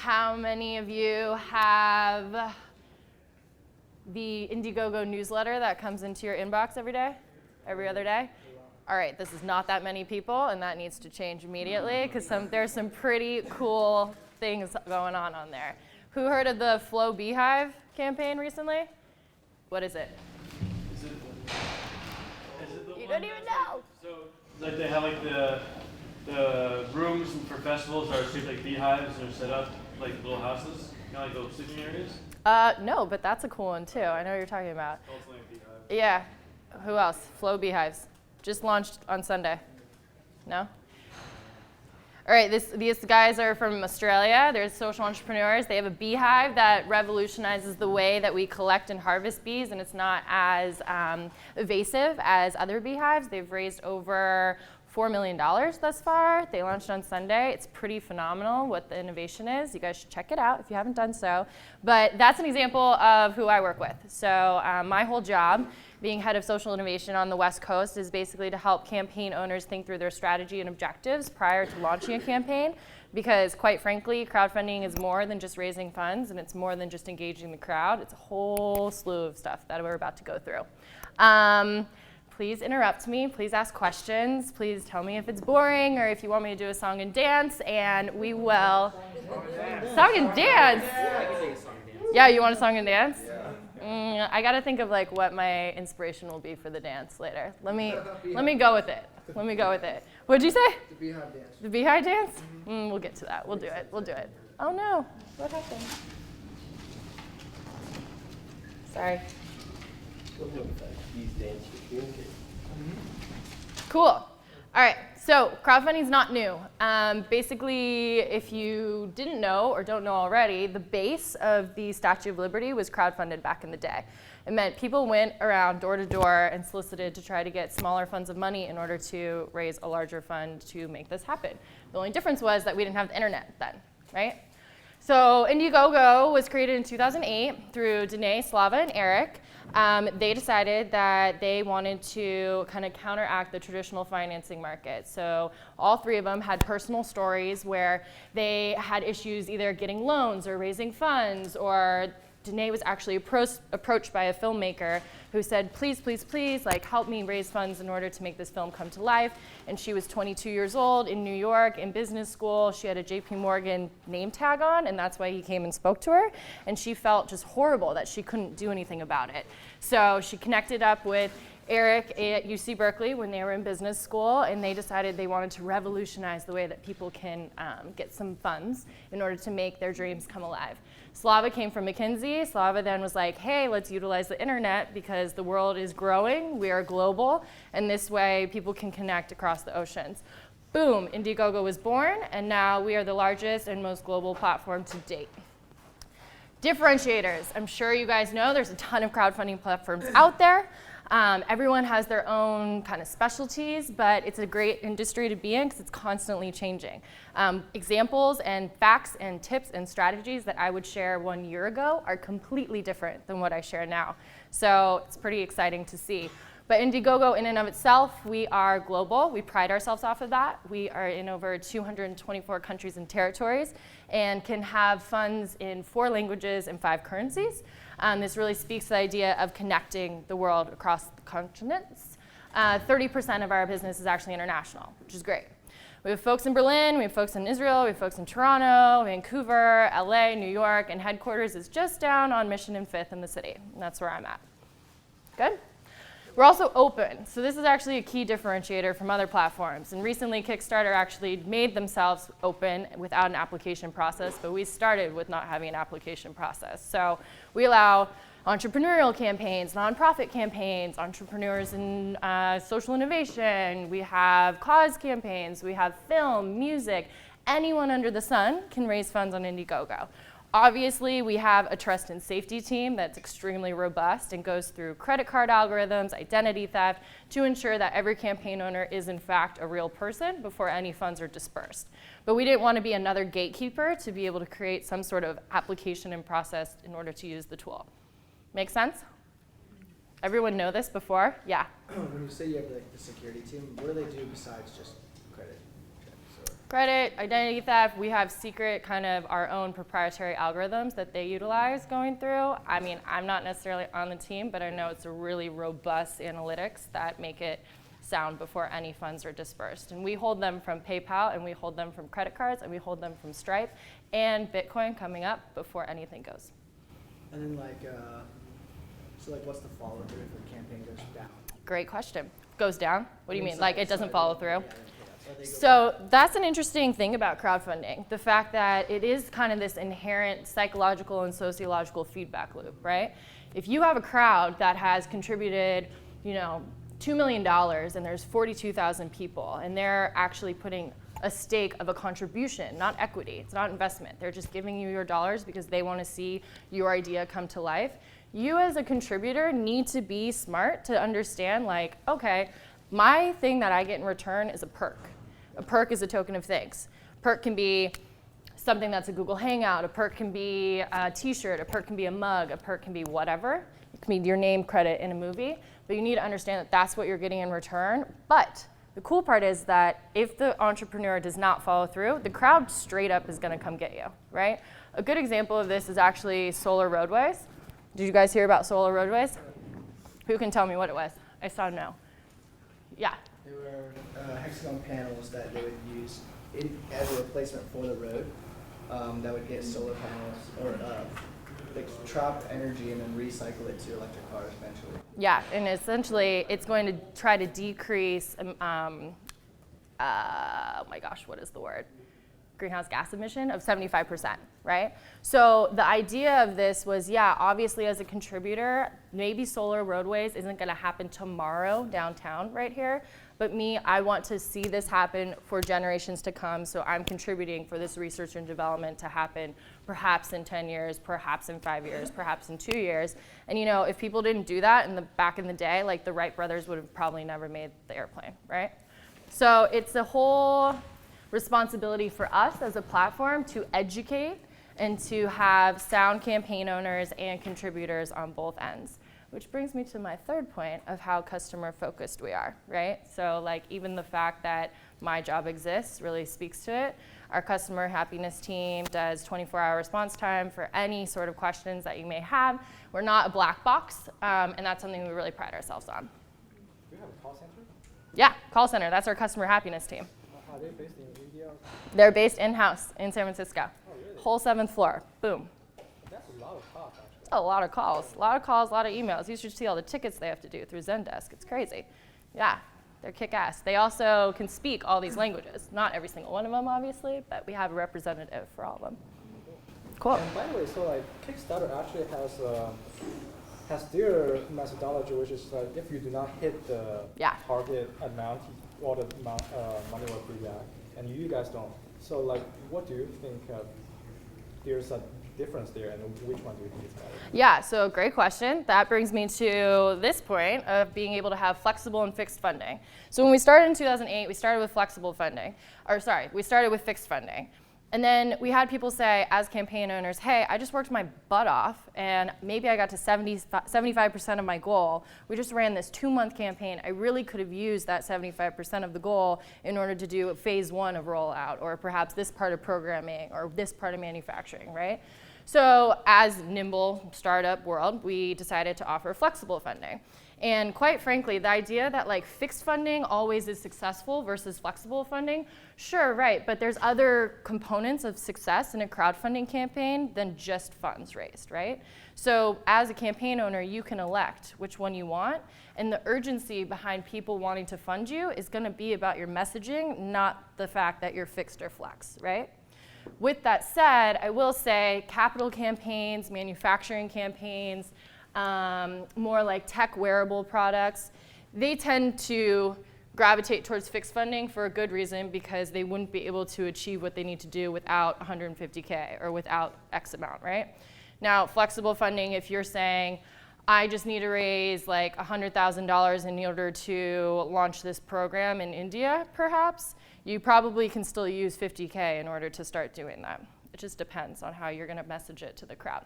How many of you have the IndieGoGo newsletter that comes into your inbox every day, every other day? All right, this is not that many people, and that needs to change immediately because there's some pretty cool things going on there. Who heard of the Flow Beehive campaign recently? What is it? Is it the You don't even know. So like they have like the rooms for festivals are shaped like beehives and are set up like little houses, kind of like little sleeping areas. No, but that's a cool one too. I know what you're talking about. Also like beehive. Yeah. Who else? Flow Beehives. Just launched on Sunday. No? All right, these guys are from Australia. They're social entrepreneurs. They have a beehive that revolutionizes the way that we collect and harvest bees, and it's not as evasive as other beehives. They've raised over $4 million thus far. They launched on Sunday. It's pretty phenomenal what the innovation is. You guys should check it out if you haven't done so. But that's an example of who I work with. So my whole job, being head of social innovation on the West Coast, is basically to help campaign owners think through their strategy and objectives prior to launching a campaign. Because quite frankly, crowdfunding is more than just raising funds, and it's more than just engaging the crowd. It's a whole slew of stuff that we're about to go through. Please interrupt me, please ask questions, please tell me if it's boring or if you want me to do a song and dance, and we will. Song and dance? Yeah, you want a song and dance? I gotta think of like what my inspiration will be for the dance later. Let me go with it. Let me go with it. What'd you say? The beehive dance. The beehive dance? We'll get to that. We'll do it. We'll do it. Oh no, what happened? Sorry. Cool. All right, so crowdfunding is not new. Basically, if you didn't know or don't know already, the base of the Statue of Liberty was crowdfunded back in the day. It meant people went around door to door and solicited to try to get smaller funds of money in order to raise a larger fund to make this happen. The only difference was that we didn't have the internet then, right? So IndieGoGo was created in 2008 through Danae, Slava, and Eric. They decided that they wanted to kind of counteract the traditional financing market. So all three of them had personal stories where they had issues either getting loans or raising funds, or Danae was actually approached by a filmmaker who said, please, please, please, like, help me raise funds in order to make this film come to life. And she was 22 years old in New York in business school. She had a JP Morgan name tag on, and that's why he came and spoke to her. And she felt just horrible that she couldn't do anything about it. So she connected up with Eric at UC Berkeley when they were in business school, and they decided they wanted to revolutionize the way that people can get some funds in order to make their dreams come alive. Slava came from McKinsey. Slava then was like, hey, let's utilize the internet because the world is growing, we are global, and this way people can connect across the oceans. Boom, IndieGoGo was born, and now we are the largest and most global platform to date. Differentiators. I'm sure you guys know there's a ton of crowdfunding platforms out there. Everyone has their own kind of specialties, but it's a great industry to be in because it's constantly changing. Examples and facts and tips and strategies that I would share 1 year ago are completely different than what I share now. So it's pretty exciting to see. But IndieGoGo in and of itself, we are global. We pride ourselves off of that. We are in over 224 countries and territories and can have funds in 4 languages and 5 currencies. This really speaks to the idea of connecting the world across the continents. 30% of our business is actually international, which is great. We have folks in Berlin, we have folks in Israel, we have folks in Toronto, Vancouver, LA, New York, and headquarters is just down on Mission and 5th in the city. And that's where I'm at. Good? We're also open. So this is actually a key differentiator from other platforms. And recently, Kickstarter actually made themselves open without an application process, but we started with not having an application process. So we allow entrepreneurial campaigns, nonprofit campaigns, entrepreneurs in social innovation. We have cause campaigns. We have film, music. Anyone under the sun can raise funds on IndieGoGo. Obviously, we have a trust and safety team that's extremely robust and goes through credit card algorithms, identity theft, to ensure that every campaign owner is in fact a real person before any funds are dispersed. But we didn't want to be another gatekeeper to be able to create some sort of application and process in order to use the tool. Make sense? Everyone know this before? Yeah. When you say you have like the security team, what do they do besides just credit checks? credit, identity theft, we have secret kind of our own proprietary algorithms that they utilize going through. I mean, I'm not necessarily on the team, but I know it's a really robust analytics that make it sound before any funds are dispersed. And we hold them from PayPal, and we hold them from credit cards, and we hold them from Stripe, and Bitcoin coming up before anything goes. And then so what's the follow through if the campaign goes down? Great question. Goes down? What do you mean? Like it doesn't follow through? Yeah, so that's an interesting thing about crowdfunding, the fact that it is kind of this inherent psychological and sociological feedback loop, right? If you have a crowd that has contributed, $2 million and there's 42,000 people, and they're actually putting a stake of a contribution, not equity, it's not investment. They're just giving you your dollars because they want to see your idea come to life. You as a contributor need to be smart to understand, like, okay, my thing that I get in return is a perk. A perk is a token of thanks. A perk can be something that's a Google Hangout. A perk can be a t-shirt. A perk can be a mug. A perk can be whatever. It can be your name credit in a movie. But you need to understand that that's what you're getting in return. But the cool part is that if the entrepreneur does not follow through, the crowd straight up is going to come get you, right? A good example of this is actually Solar Roadways. Did you guys hear about Solar Roadways? Who can tell me what it was? I saw no. Yeah. They were hexagon panels that they would use as a replacement for the road that would get solar panels or trap energy and then recycle it to electric cars eventually. Yeah, and essentially it's going to try to decrease, oh my gosh, what is the word? Greenhouse gas emission of 75%, right? So the idea of this was, yeah, obviously as a contributor, maybe Solar Roadways isn't gonna happen tomorrow downtown right here, but I want to see this happen for generations to come, so I'm contributing for this research and development to happen perhaps in 10 years, perhaps in 5 years, perhaps in 2 years. And if people didn't do that back in the day, like the Wright brothers would have probably never made the airplane, right? So it's a whole responsibility for us as a platform to educate and to have sound campaign owners and contributors on both ends. Which brings me to my third point of how customer focused we are, right? So even the fact that my job exists really speaks to it. Our customer happiness team does 24-hour response time for any sort of questions that you may have. We're not a black box, and that's something we really pride ourselves on. Do you have a call center? Yeah, call center, that's our customer happiness team. Are they based in India? They're based in-house in San Francisco. Oh, really? Whole 7th floor, boom. That's a lot of calls, actually. A lot of calls, a lot of emails. You should see all the tickets they have to do through Zendesk. It's crazy. Yeah, they're kick-ass. They also can speak all these languages. Not every single one of them, obviously, but we have a representative for all of them. Cool. And by the way, so Kickstarter actually has their methodology, which is if you do not hit the target amount, all the money will be back, and you guys don't. So what do you think there's a difference there, and which one do you think is better? Yeah, so great question. That brings me to this point of being able to have flexible and fixed funding. So when we started in 2008, we started with we started with fixed funding. And then we had people say, as campaign owners, hey, I just worked my butt off, and maybe I got to 75% of my goal. We just ran this 2-month campaign. I really could have used that 75% of the goal in order to do phase 1 of rollout, or perhaps this part of programming, or this part of manufacturing, right? So as nimble startup world, we decided to offer flexible funding. And quite frankly, the idea that fixed funding always is successful versus flexible funding, sure, right, but there's other components of success in a crowdfunding campaign than just funds raised, right? So as a campaign owner, you can elect which one you want, and the urgency behind people wanting to fund you is gonna be about your messaging, not the fact that you're fixed or flex, right? With that said, I will say capital campaigns, manufacturing campaigns, more like tech wearable products, they tend to gravitate towards fixed funding for a good reason, because they wouldn't be able to achieve what they need to do without 150K or without X amount, right? Now, flexible funding, if you're saying, I just need to raise $100,000 in order to launch this program in India, perhaps, you probably can still use 50K in order to start doing that. It just depends on how you're gonna message it to the crowd.